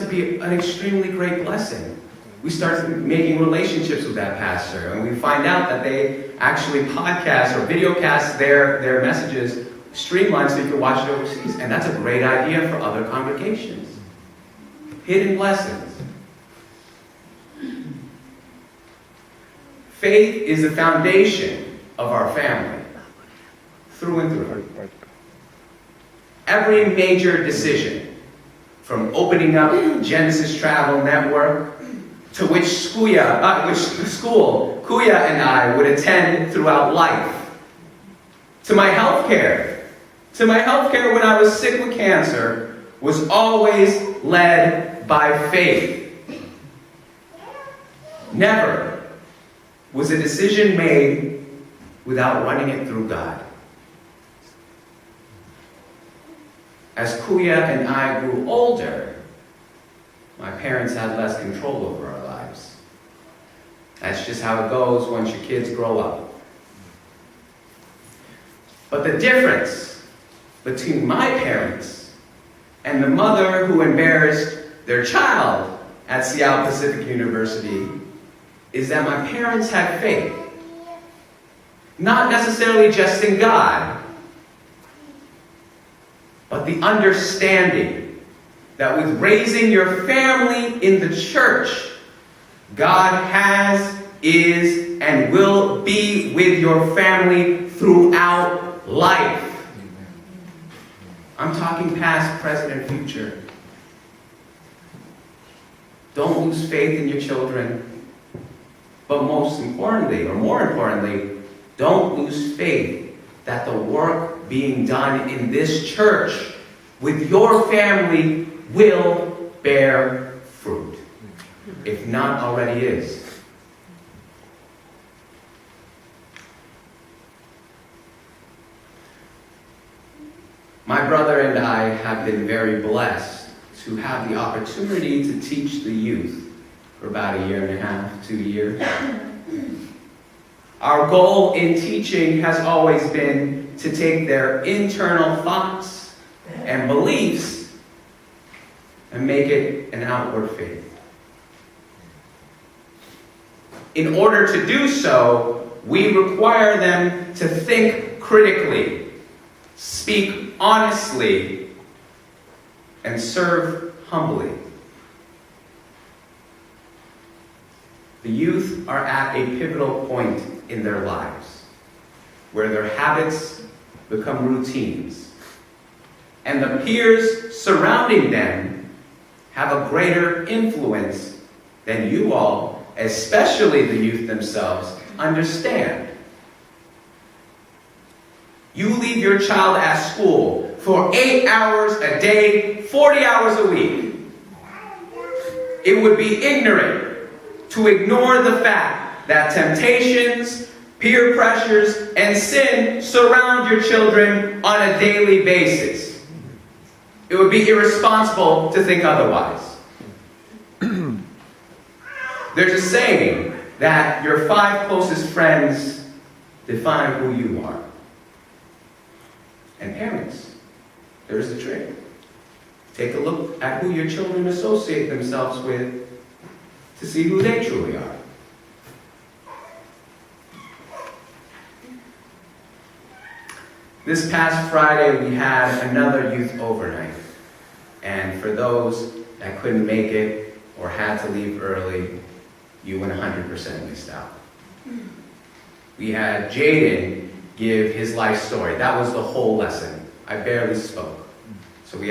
to be an extremely great blessing. We start making relationships with that pastor, and we find out that they actually podcast or videocast their messages streamlined so you can watch it overseas. And that's a great idea for other congregations. Hidden blessings. Faith is the foundation of our family, through and through. Every major decision, from opening up Genesis Travel Network, to which school Kuya and I would attend throughout life, to my health care when I was sick with cancer, was always led by faith. Never was a decision made without running it through God. As Kuya and I grew older, my parents had less control over our lives. That's just how it goes once your kids grow up. But the difference between my parents and the mother who embarrassed their child at Seattle Pacific University is that my parents had faith. Not necessarily just in God, but the understanding that with raising your family in the church, God has, is, and will be with your family throughout life. I'm talking past, present, and future. Don't lose faith in your children. But most importantly, or more importantly, don't lose faith that the work being done in this church with your family will bear fruit, if not already is. My brother and I have been very blessed to have the opportunity to teach the youth for about 1.5 years, 2 years. Our goal in teaching has always been to take their internal thoughts and beliefs and make it an outward faith. In order to do so, we require them to think critically, speak honestly, and serve humbly. The youth are at a pivotal point in their lives, where their habits become routines, and the peers surrounding them have a greater influence than you all, especially the youth themselves, understand. You leave your child at school for 8 hours a day, 40 hours a week. It would be ignorant to ignore the fact that temptations, peer pressures, and sin surround your children on a daily basis. It would be irresponsible to think otherwise. There's a saying that your 5 closest friends define who you are. And parents, there's the trick. Take a look at who your children associate themselves with to see who they truly are. This past Friday, we had another youth overnight. And for those that couldn't make it or had to leave early, you 100% missed out. We had Jaden give his life story. That was the whole lesson. I barely spoke. So we had